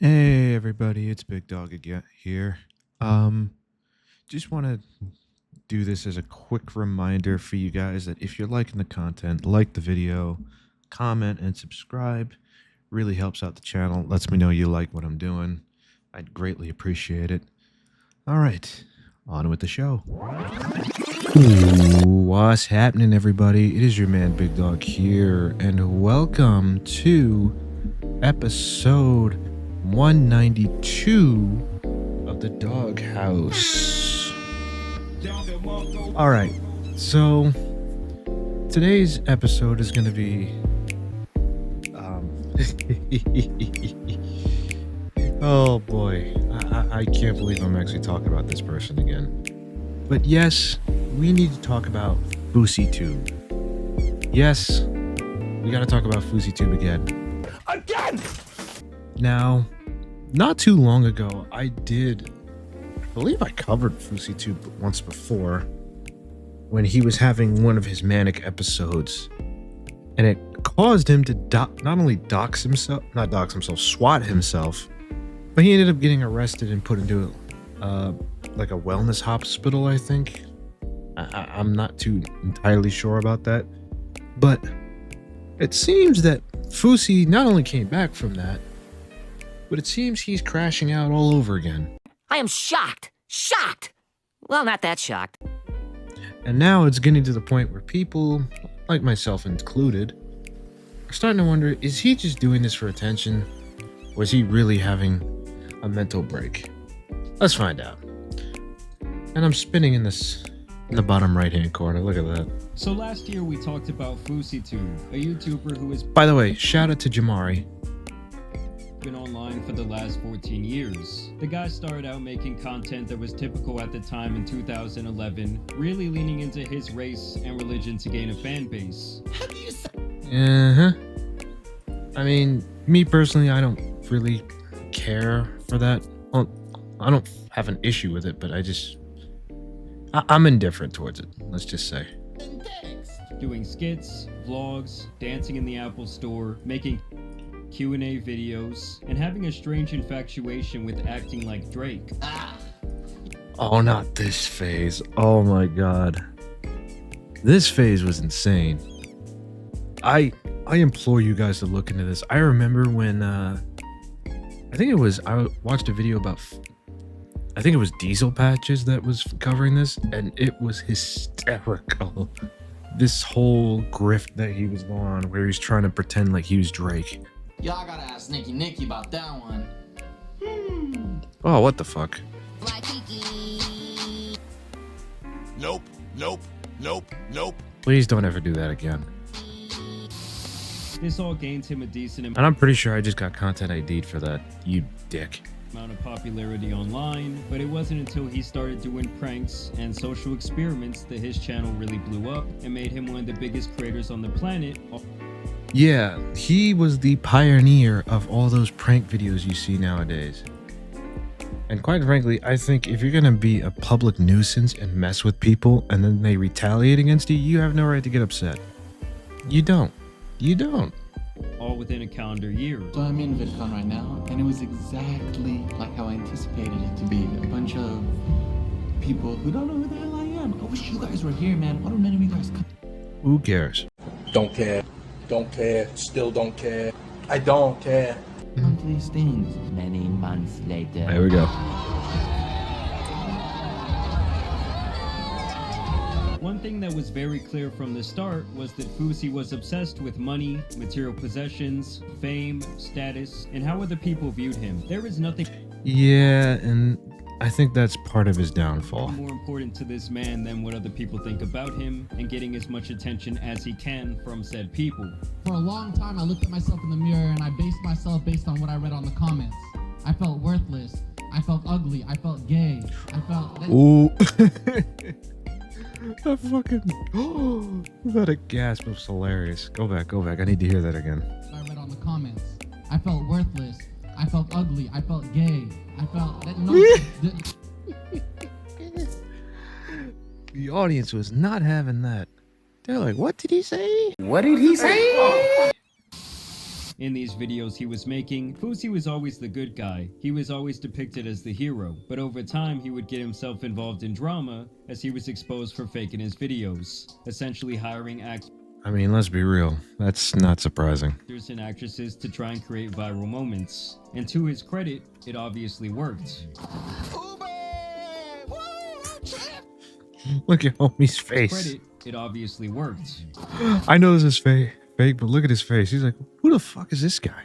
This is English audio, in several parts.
Hey everybody, it's Big Dog again here. Um, just want to do this as a quick reminder for you guys that if you're liking the content, like the video, comment and subscribe. Really helps out the channel. Lets me know you like what I'm doing. I'd greatly appreciate it. All right, on with the show. Ooh, what's happening, everybody? It is your man Big Dog here, and welcome to episode 192 of the Doghouse. All right, so today's episode is going to be oh boy, I can't believe I'm actually talking about this person again. But yes, we need to talk about FouseyTube. Yes, we got to talk about FouseyTube again. Now, not too long ago, I believe I covered FouseyTube once before when he was having one of his manic episodes, and it caused him to not only swat himself, but he ended up getting arrested and put into like a wellness hospital, I think. I'm not too entirely sure about that, but it seems that Fousey not only came back from that, but it seems he's crashing out all over again. I am shocked. Shocked. Well, not that shocked. And now it's getting to the point where people, like myself included, are starting to wonder, is he just doing this for attention? Or is he really having a mental break? Let's find out. And I'm spinning in the bottom right-hand corner. Look at that. So last year we talked about FouseyTube, a YouTuber who has By the way, shout out to Jamari. been online for the last 14 years. The guy started out making content that was typical at the time in 2011, really leaning into his race and religion to gain a fan base. Uh-huh. I mean, me personally, I don't really care for that. Well, I don't have an issue with it, but I'm indifferent towards it, let's just say. Doing skits, vlogs, dancing in the Apple Store, making Q&A videos, and having a strange infatuation with acting like Drake. Oh, not this phase. Oh my god. This phase was insane. I implore you guys to look into this. I remember when I watched a video about I think it was Diesel Patches that was covering this, and it was hysterical. This whole grift that he was on where he's trying to pretend like he was Drake. Y'all gotta ask Nicky about that one. Oh, what the fuck? Nope. Please don't ever do that again. This all gained him a decent And I'm pretty sure I just got content ID'd for that, you dick. amount of popularity online, but it wasn't until he started doing pranks and social experiments that his channel really blew up and made him one of the biggest creators on the planet. Yeah, he was the pioneer of all those prank videos you see nowadays. And quite frankly, I think if you're gonna be a public nuisance and mess with people and then they retaliate against you, you have no right to get upset. You don't. All within a calendar year. So I'm in VidCon right now, and it was exactly like how I anticipated it to be. A bunch of people who don't know who the hell I am. I wish you guys were here, man. Why don't none of you guys come? Who cares? Don't care. Still don't care. I don't care. Come to these things. Many months later. There we go. One thing that was very clear from the start was that Fousey was obsessed with money, material possessions, fame, status, and how other people viewed him. There is nothing Yeah, and I think that's part of his downfall. more important to this man than what other people think about him and getting as much attention as he can from said people. For a long time, I looked at myself in the mirror and I based myself based on what I read on the comments. I felt worthless. I felt ugly. I felt gay. I felt... Ooh. That fucking... Oh, that a gasp was hilarious. Go back. I need to hear that again. I read on the comments. I felt worthless. I felt ugly. I felt gay. I felt... The audience was not having that. They're like, what did he say? What did he say? In these videos he was making, Fousey was always the good guy. He was always depicted as the hero, but over time he would get himself involved in drama as he was exposed for faking his videos, essentially hiring actors I mean, let's be real. That's not surprising. and actresses to try and create viral moments. And to his credit, it obviously worked. Look at homie's face. Credit, it obviously worked. I know this is fake, but look at his face. He's like, who the fuck is this guy?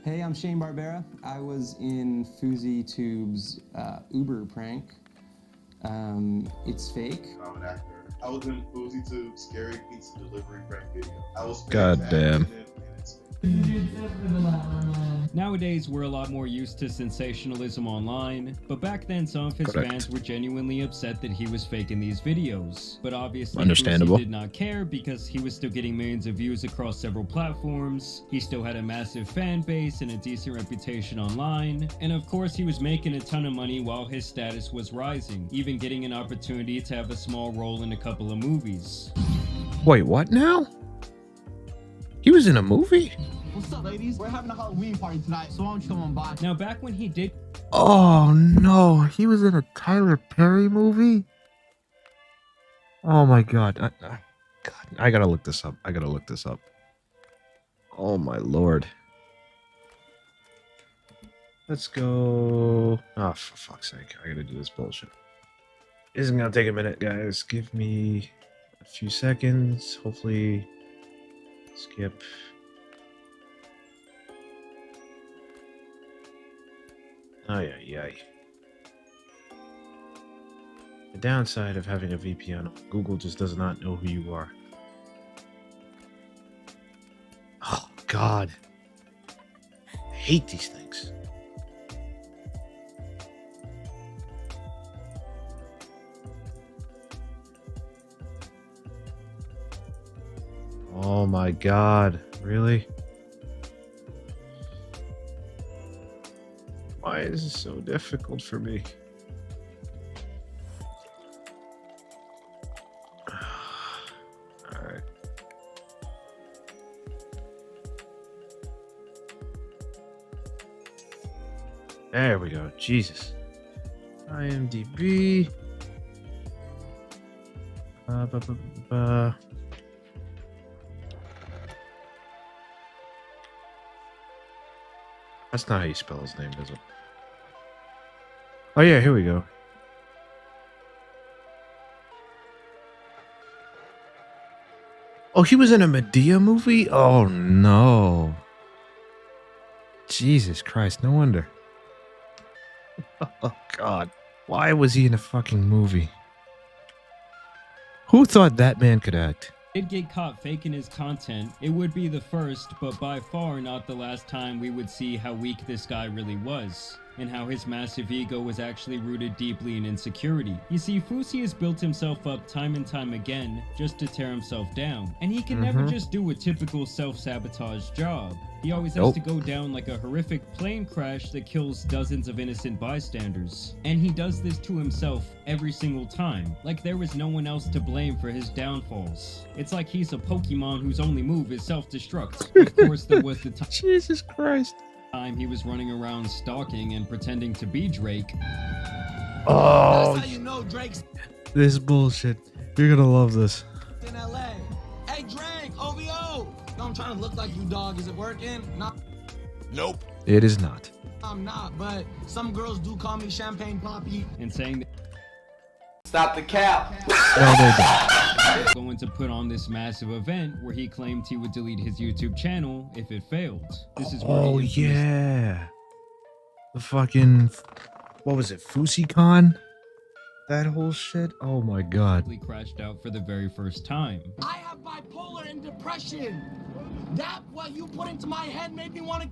Hey, I'm Shane Barbera. I was in Fousey Tube's Uber prank. It's fake. I'm an actor. I was in Fousey Tube's Scary Pizza Delivery prank video. I was God damn. Nowadays, we're a lot more used to sensationalism online, but back then some of his Correct. fans were genuinely upset that he was faking these videos. But obviously, Understandable. Fousey did not care because he was still getting millions of views across several platforms, he still had a massive fan base and a decent reputation online, and of course he was making a ton of money while his status was rising, even getting an opportunity to have a small role in a couple of movies. Wait, what now? He was in a movie? What's up, ladies? We're having a Halloween party tonight, so why don't you come on by? Now back when he did Oh no, he was in a Tyler Perry movie? Oh my god. God, I gotta look this up. Oh my lord. Let's go. Oh, for fuck's sake. I gotta do this bullshit. This is gonna take a minute, guys. Give me a few seconds. Hopefully, skip. Oh, yeah. The downside of having a VPN, Google just does not know who you are. Oh, God. I hate these things. Oh my God. Really? Why is this so difficult for me? Alright. There we go. Jesus. IMDb. That's not how you spell his name, is it? Oh yeah, here we go. Oh, he was in a Medea movie? Oh no. Jesus Christ, no wonder. Oh God. Why was he in a fucking movie? Who thought that man could act? did get caught faking his content, it would be the first, but by far not the last time we would see how weak this guy really was, and how his massive ego was actually rooted deeply in insecurity. You see, Fousey has built himself up time and time again just to tear himself down, and he can never just do a typical self-sabotage job. He always has to go down like a horrific plane crash that kills dozens of innocent bystanders. And he does this to himself every single time, like there was no one else to blame for his downfalls. It's like he's a Pokemon whose only move is self-destruct. Of course, there was the time Jesus Christ. he was running around stalking and pretending to be Drake. Oh, That's how you know Drake's this bullshit. You're gonna love this. in LA. Hey Drake, OVO! No, I'm trying to look like you, dog. Is it working? Nah, It is not. I'm not, but some girls do call me Champagne Poppy. And saying that Stop the cap. No, they don't. he was going to put on this massive event where he claimed he would delete his YouTube channel if it failed. This is where Oh he infamously yeah. The fucking, what was it, FouseyCon? That whole shit? Oh my god. crashed out for the very first time. I have bipolar and depression. That what you put into my head made me want to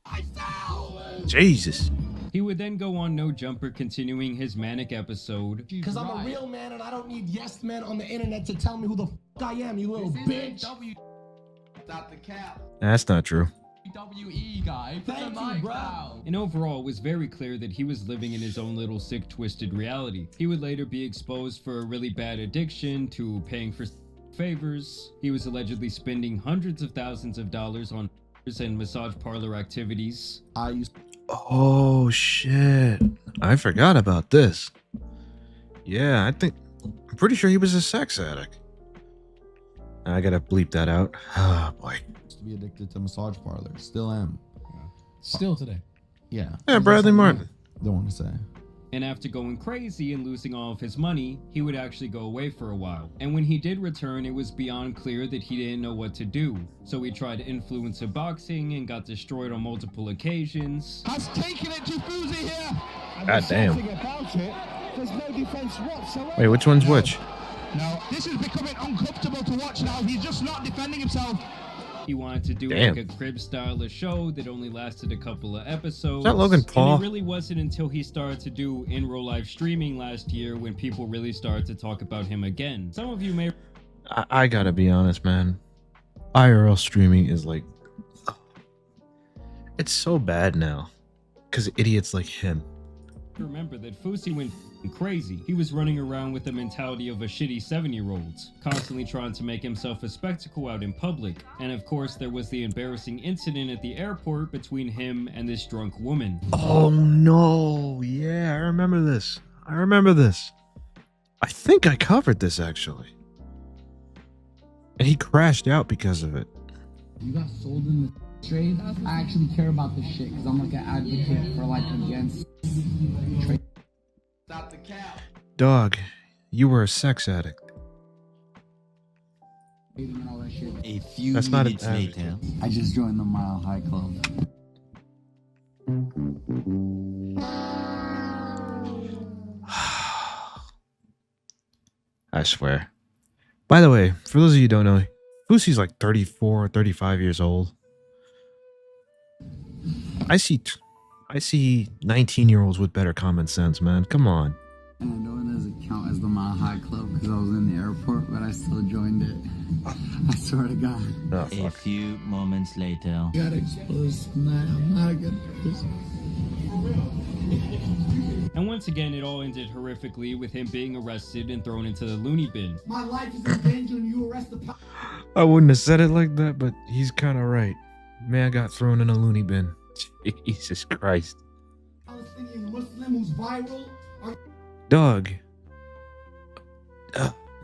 myself. Jesus. He would then go on No Jumper, continuing his manic episode. Because I'm a real man and I don't need yes men on the internet to tell me who the I am, you little bitch. Stop the cap. That's not true. WWE guy. Thank you, bro. And overall, it was very clear that he was living in his own little sick, twisted reality. He would later be exposed for a really bad addiction to paying for favors. He was allegedly spending hundreds of thousands of dollars on and massage parlor activities. Oh shit! I forgot about this. Yeah, I'm pretty sure he was a sex addict. I gotta bleep that out. Oh boy. To be addicted to massage parlors. Still am. Still today. Yeah. Yeah, Bradley Martin. Don't want to say. And after going crazy and losing all of his money, he would actually go away for a while. And when he did return, it was beyond clear that he didn't know what to do. So he tried influencer boxing and got destroyed on multiple occasions. Has taken it to Fuzi here. God damn. About it, there's no defense whatsoever. Wait, which one's which? No, this is becoming uncomfortable to watch now. He's just not defending himself. He wanted to do Damn. like a crib style of show that only lasted a couple of episodes. Is that Logan Paul? And it really wasn't until he started to do in real life streaming last year when people really started to talk about him again. Some of you may I gotta be honest, man. IRL streaming is like, it's so bad now, because idiots like him. remember that Fusi went crazy. He was running around with the mentality of a shitty 7-year-old, constantly trying to make himself a spectacle out in public. And of course, there was the embarrassing incident at the airport between him and this drunk woman. Oh no, yeah, I remember this. I think I covered this actually. And he crashed out because of it. You got sold in the trade. I actually care about this shit because I'm like an advocate for like against trade. Stop the cap. Dog, you were a sex addict. And all that shit. A few That's not minutes an later. I just joined the Mile High Club. I swear. By the way, for those of you who don't know, Fusi's like 34, 35 years old. I see 19-year-olds with better common sense, man. Come on. And I know it doesn't count as the Mile High Club because I was in the airport, but I still joined it. I swear to God. Oh, A fuck. few moments later. You gotta expose tonight. I'm not a good person. And once again, it all ended horrifically with him being arrested and thrown into the loony bin. My life is in danger and you arrest the I wouldn't have said it like that, but he's kind of right. Man got thrown in a loony bin. Jesus Christ. Palestinian Muslim who's viral. Dog.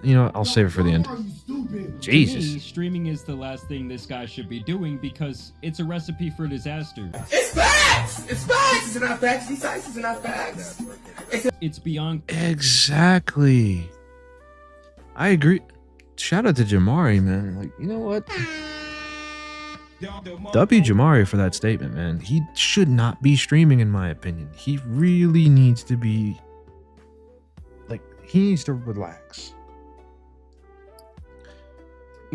You know, I'll save it for the end. Are you stupid? To me, Jesus. streaming is the last thing this guy should be doing because it's a recipe for disaster. It's facts! It's facts! It's not facts. These sites are not facts. It's beyond Exactly. I agree. Shout out to Jamari, man. Like, you know what? W Jamari for that statement, man. He should not be streaming, in my opinion. He really needs to be, like, he needs to relax.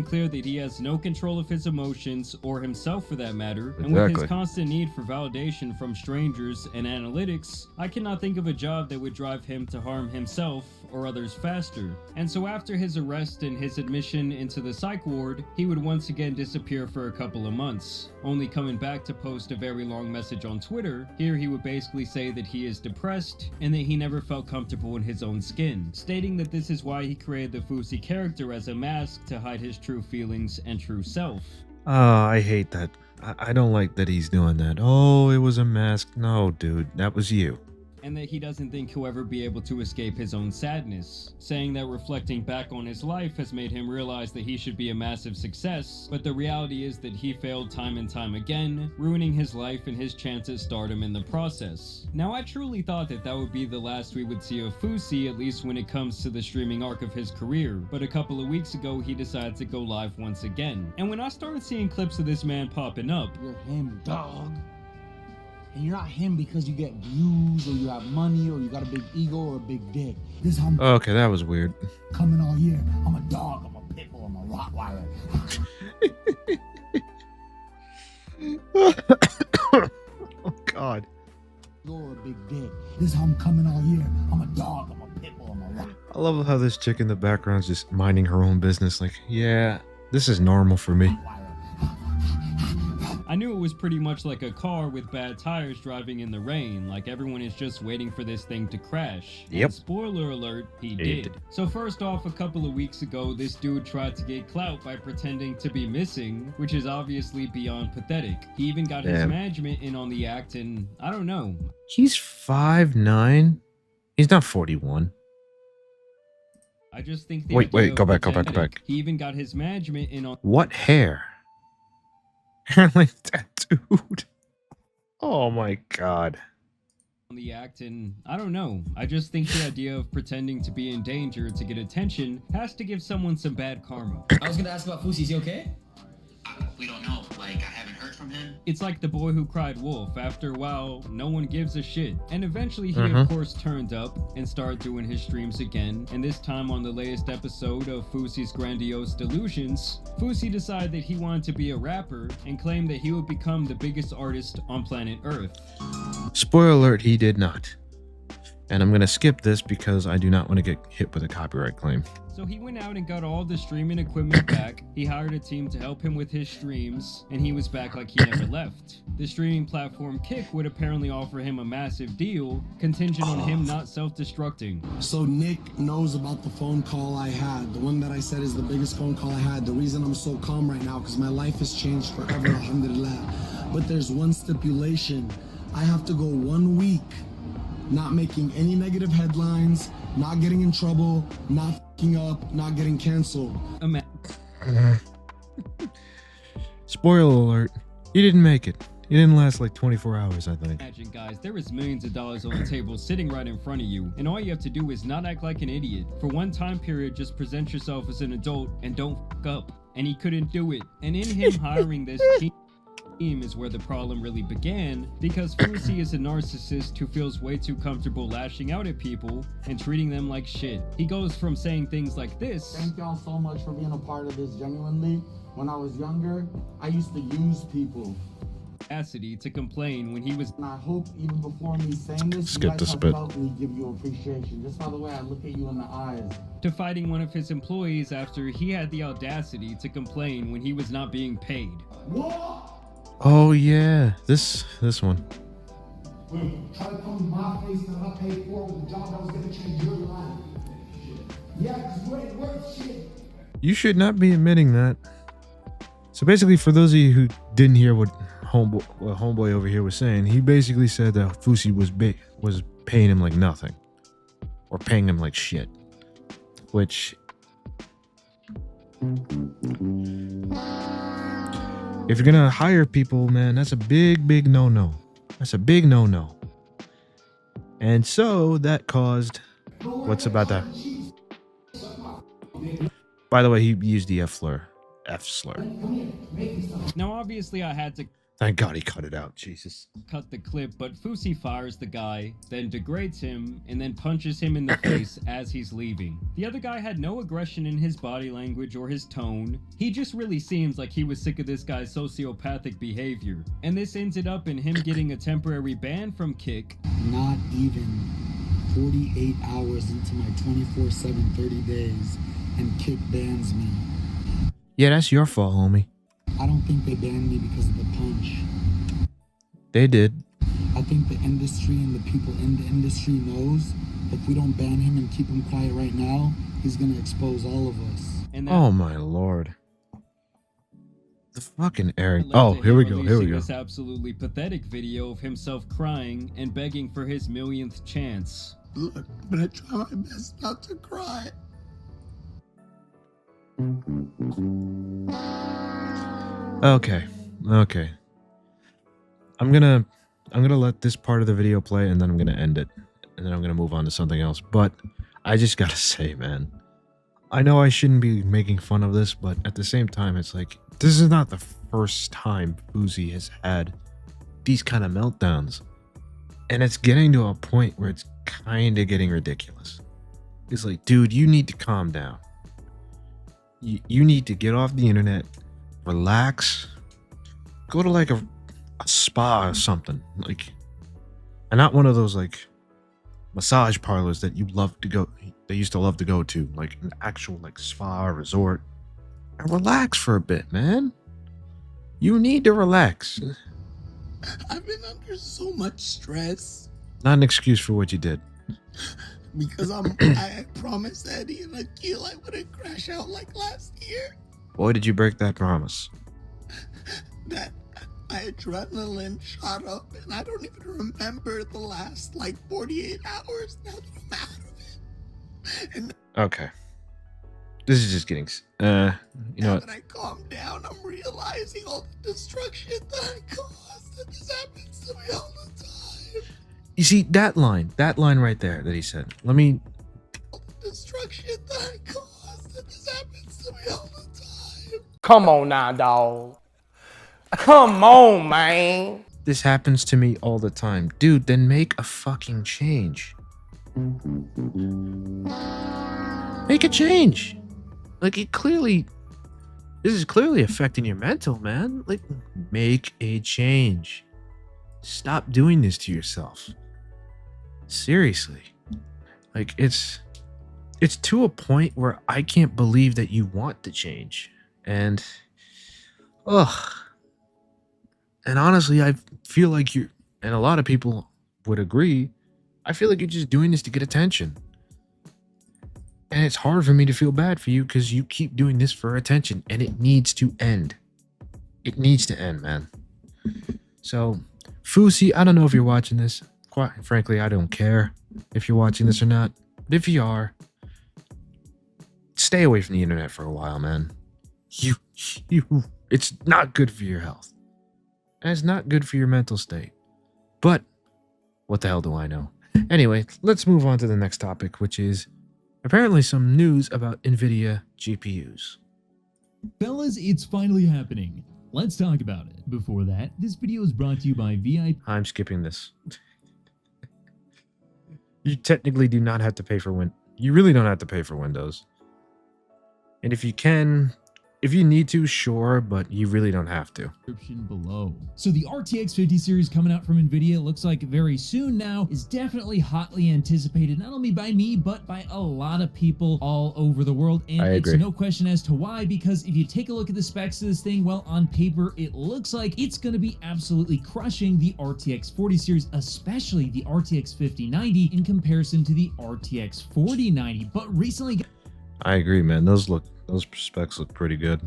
clear that he has no control of his emotions or himself for that matter, and with Exactly. his constant need for validation from strangers and analytics, I cannot think of a job that would drive him to harm himself or others faster. And so after his arrest and his admission into the psych ward, he would once again disappear for a couple of months, only coming back to post a very long message on Twitter. Here he would basically say that he is depressed and that he never felt comfortable in his own skin, stating that this is why he created the Fusi character as a mask to hide his true feelings and true self. Oh, I hate that. I don't like that he's doing that. Oh, it was a mask. No, dude, that was you. And that he doesn't think he'll ever be able to escape his own sadness, saying that reflecting back on his life has made him realize that he should be a massive success, but the reality is that he failed time and time again, ruining his life and his chance at stardom in the process. Now, I truly thought that that would be the last we would see of Fusi, at least when it comes to the streaming arc of his career, but a couple of weeks ago he decided to go live once again. And when I started seeing clips of this man popping up, You're him, dog. And you're not him because you get views or you have money or you got a big ego or a big dick. This is how I'm Okay, that was weird. coming all year. I'm a dog, I'm a pit bull, I'm a Rottweiler. Oh, God. Or a big dick. This is how I'm coming all year. I'm a dog, I'm a pit bull, I'm a Rottweiler. I love how this chick in the background's just minding her own business. Like, yeah, this is normal for me. I knew it was pretty much like a car with bad tires driving in the rain, like everyone is just waiting for this thing to crash. Yep. And spoiler alert, he did. So first off, a couple of weeks ago, this dude tried to get clout by pretending to be missing, which is obviously beyond pathetic. He even got his management in on the act, and I don't know. He's 5'9". He's not 41. I just think the Wait, idea go of back. pretending- He even got his management in on What hair? Hair like that, dude. Oh my god. the act, and I don't know. I just think the idea of pretending to be in danger to get attention has to give someone some bad karma. I was gonna ask about Fusi. Is he okay? We don't know. Like, I haven't heard from him. It's like the boy who cried wolf. After a while, no one gives a shit. And eventually he of course turned up and started doing his streams again. And this time on the latest episode of Fusi's Grandiose Delusions, Fusi decided that he wanted to be a rapper and claimed that he would become the biggest artist on planet Earth. Spoiler alert, he did not. And I'm gonna skip this because I do not want to get hit with a copyright claim. So he went out and got all the streaming equipment back, he hired a team to help him with his streams, and he was back like he never left. The streaming platform Kick would apparently offer him a massive deal, contingent on him not self-destructing. So Nick knows about the phone call I had. The one that I said is the biggest phone call I had. The reason I'm so calm right now, because my life has changed forever, alhamdulillah. But there's one stipulation. I have to go 1 week not making any negative headlines, not getting in trouble, not f***ing up, not getting canceled. Spoiler alert, he didn't make it. He didn't last like 24 hours, I think. Imagine, guys, there is millions of dollars on the table sitting right in front of you, and all you have to do is not act like an idiot. For one time period, just present yourself as an adult and don't f*** up. And he couldn't do it. And in him hiring this team is where the problem really began, because Fusi is a narcissist who feels way too comfortable lashing out at people and treating them like shit. He goes from saying things like this: Thank y'all so much for being a part of this. Genuinely, when I was younger, I used to use people. Audacity to complain when he was. And I hope even before me saying this, Skip you guys this have bit. felt me give you appreciation. Just by the way I look at you in the eyes. To fighting one of his employees after he had the audacity to complain when he was not being paid. What? Oh yeah, this one. Try to come to my face that I paid for with a job that was gonna change your life. Yeah, because you ain't worth shit. You should not be admitting that. So basically, for those of you who didn't hear what homeboy over here was saying, he basically said that Fusi was paying him like nothing, or paying him like shit, which, if you're gonna hire people, man, that's a big no-no. That's a big no-no. And so that caused what's about that. By the way, he used the F slur. Now obviously I had to Thank God he cut it out. Jesus. cut the clip, but Fusi fires the guy, then degrades him, and then punches him in the face as he's leaving. The other guy had no aggression in his body language or his tone. He just really seems like he was sick of this guy's sociopathic behavior. And this ended up in him getting a temporary ban from Kick. Not even 48 hours into my 24/7 30 days, and Kick bans me. Yeah, that's your fault, homie. I don't think they banned me because of the punch. They did. I think the industry and the people in the industry knows if we don't ban him and keep him quiet right now, he's gonna expose all of us. And that Oh my lord. The fucking Eric. led Oh, to here him we go. Here we releasing go. This absolutely pathetic video of himself crying and begging for his millionth chance. Look, I'm gonna try my best not to cry. Okay. I'm gonna let this part of the video play, and then I'm gonna end it, and then I'm gonna move on to something else. But I just gotta say, man, I know I shouldn't be making fun of this, but at the same time, it's like, this is not the first time Fusi has had these kind of meltdowns, and it's getting to a point where it's kind of getting ridiculous. It's like, dude, you need to calm down. You need to get off the internet, relax, go to like a spa or something, like, and not one of those like massage parlors that you used to love to go to, like an actual like spa or resort, and relax for a bit, man. You need to relax. I've been under so much stress Not an excuse for what you did. because I had promised Eddie and Akil I wouldn't crash out like last year. Why did you break that promise? That my adrenaline shot up and I don't even remember the last 48 hours now that I'm out of it. And Okay. This is just getting... you know now what? that I calm down, I'm realizing all the destruction that I caused, and this happens to me all the time. You see, that line right there that he said. Let me... All the destruction that I caused, and this happens to me all the time. Come on now, dog. Come on, man. This happens to me all the time. Dude, then make a fucking change. Make a change. Like, this is clearly affecting your mental, man. Like, make a change. Stop doing this to yourself. Seriously. Like, it's to a point where I can't believe that you want to change. And, and honestly, I feel like and a lot of people would agree, I feel like you're just doing this to get attention. And it's hard for me to feel bad for you because you keep doing this for attention, and it needs to end. It needs to end, man. So, Fusi, I don't know if you're watching this. Quite frankly, I don't care if you're watching this or not. But if you are, stay away from the internet for a while, man. It's not good for your health. And it's not good for your mental state. But what the hell do I know? Anyway, let's move on to the next topic, which is apparently some news about NVIDIA GPUs. Fellas, it's finally happening. Let's talk about it. Before that, this video is brought to you by VIP. I'm skipping this. You technically do not have to pay for You really don't have to pay for Windows. And if you need to, sure, but you really don't have to. Description below. So the RTX 50 series coming out from NVIDIA looks like very soon now is definitely hotly anticipated, not only by me, but by a lot of people all over the world. And it's no question as to why, because if you take a look at the specs of this thing, well, on paper, it looks like it's going to be absolutely crushing the RTX 40 series, especially the RTX 5090 in comparison to the RTX 4090. But recently... I agree, man. Those specs look pretty good.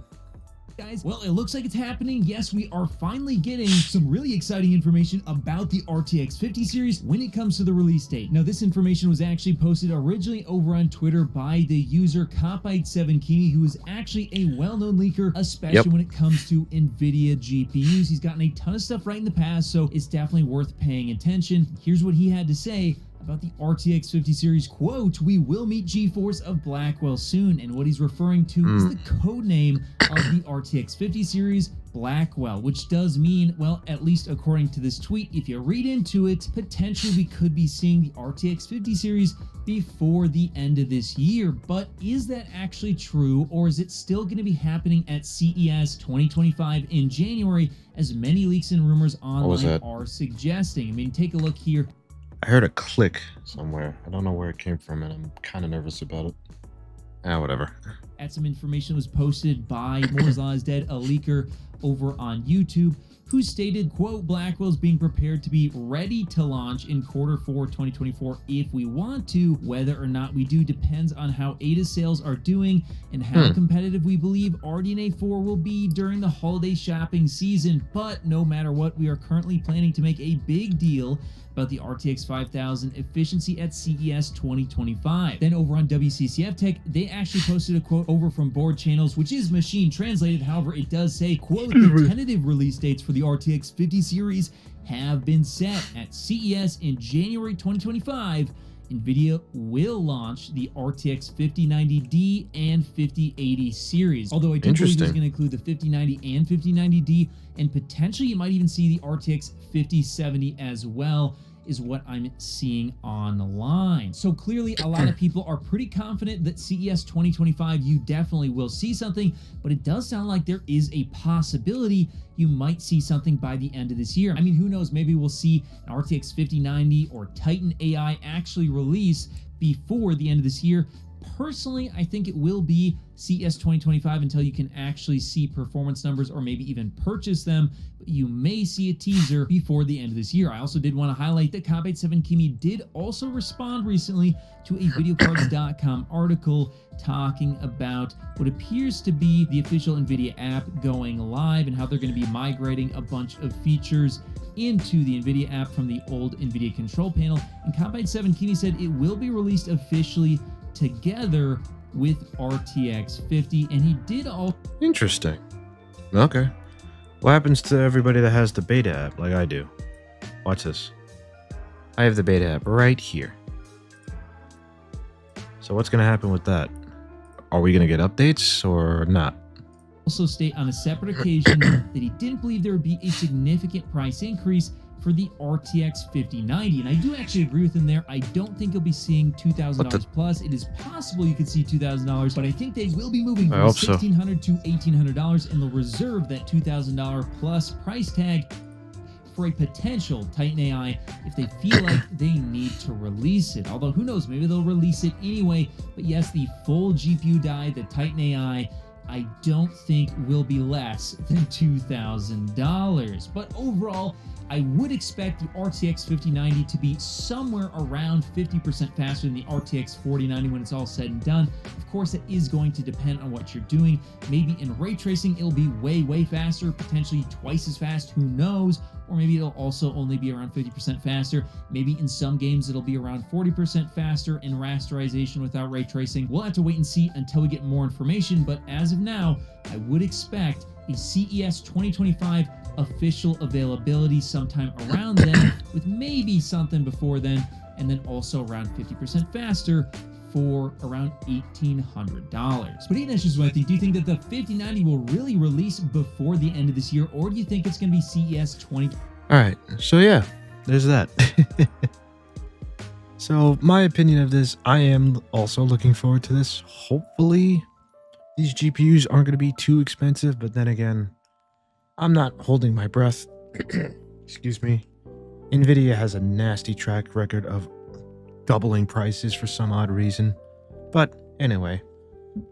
Guys, well, it looks like it's happening. Yes, we are finally getting some really exciting information about the RTX 50 series when it comes to the release date. Now, this information was actually posted originally over on Twitter by the user Copite7Kini, who is actually a well-known leaker, especially when it comes to NVIDIA GPUs. He's gotten a ton of stuff right in the past, so it's definitely worth paying attention. Here's what he had to say about the RTX 50 series. Quote, "We will meet GeForce of Blackwell soon," and what he's referring to is the code name of the RTX 50 series, Blackwell, which does mean, well, at least according to this tweet, if you read into it, potentially we could be seeing the RTX 50 series before the end of this year. But is that actually true, or is it still going to be happening at CES 2025 in January, as many leaks and rumors online are suggesting? I mean, take a look here. I heard a click somewhere. I don't know where it came from, and I'm kind of nervous about it. Whatever. At some information was posted by Moore's Law is Dead, a leaker over on YouTube, who stated, quote, "Blackwell's being prepared to be ready to launch in Q4 2024 if we want to. Whether or not we do depends on how Ada sales are doing and how competitive we believe RDNA 4 will be during the holiday shopping season. But no matter what, we are currently planning to make a big deal about the RTX 5000 efficiency at CES 2025. Then over on WCCF Tech, they actually posted a quote over from Board Channels, which is machine translated. However, it does say, quote, "The tentative release dates for the RTX 50 series have been set at CES in January 2025. NVIDIA will launch the RTX 5090D and 5080 series." Although I do believe it's going to include the 5090 and 5090D, and potentially you might even see the RTX 5070 as well, is what I'm seeing online. So clearly a lot of people are pretty confident that CES 2025 you definitely will see something, but it does sound like there is a possibility you might see something by the end of this year. I mean, who knows, maybe we'll see an RTX 5090 or Titan AI actually release before the end of this year, Personally, I think it will be CES 2025 until you can actually see performance numbers or maybe even purchase them. But you may see a teaser before the end of this year. I also did want to highlight that Combat7Kimi did also respond recently to a videocards.com article talking about what appears to be the official NVIDIA app going live and how they're going to be migrating a bunch of features into the NVIDIA app from the old NVIDIA control panel. And Combat7Kimi said it will be released officially together with RTX 50, and he did all. Interesting. Okay. What happens to everybody that has the beta app like I do? Watch this. I have the beta app right here. So what's going to happen with that? Are we going to get updates or not? Also state on a separate occasion that he didn't believe there would be a significant price increase for the RTX 5090, and I do actually agree with him there. I don't think you'll be seeing $2,000 plus. It is possible you could see $2,000, but I think they will be moving from $1,600 to $1,800, and they'll reserve that $2,000 plus price tag for a potential Titan AI if they feel like they need to release it. Although who knows, maybe they'll release it anyway. But yes, the full GPU die, the Titan AI, I don't think will be less than $2,000. But overall, I would expect the RTX 5090 to be somewhere around 50% faster than the RTX 4090 when it's all said and done. Of course, it is going to depend on what you're doing. Maybe in ray tracing, it'll be way faster, potentially twice as fast, who knows? Or maybe it'll also only be around 50% faster. Maybe in some games, it'll be around 40% faster in rasterization without ray tracing. We'll have to wait and see until we get more information, but as of now, I would expect a CES 2025 official availability sometime around then, with maybe something before then, and then also around 50% faster for around $1,800. But Ian, that's just what I think. Do you think that the 5090 will really release before the end of this year, or do you think it's going to be CES 20? All right, so yeah, there's that. So my opinion of this, I am also looking forward to this. Hopefully these GPUs aren't going to be too expensive, but then again, I'm not holding my breath. Excuse me. NVIDIA has a nasty track record of doubling prices for some odd reason. But anyway,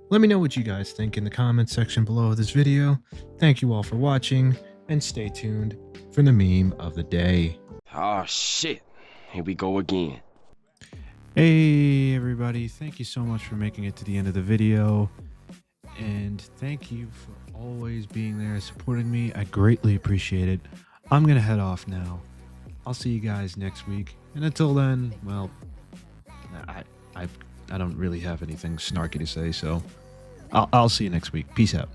let me know what you guys think in the comments section below this video. Thank you all for watching, and stay tuned for the meme of the day. Oh shit, here we go again. Hey everybody, thank you so much for making it to the end of the video. And thank you for always being there supporting me. I greatly appreciate it. I'm gonna head off now. I'll see you guys next week. And until then, well, I don't really have anything snarky to say, so I'll see you next week. Peace out.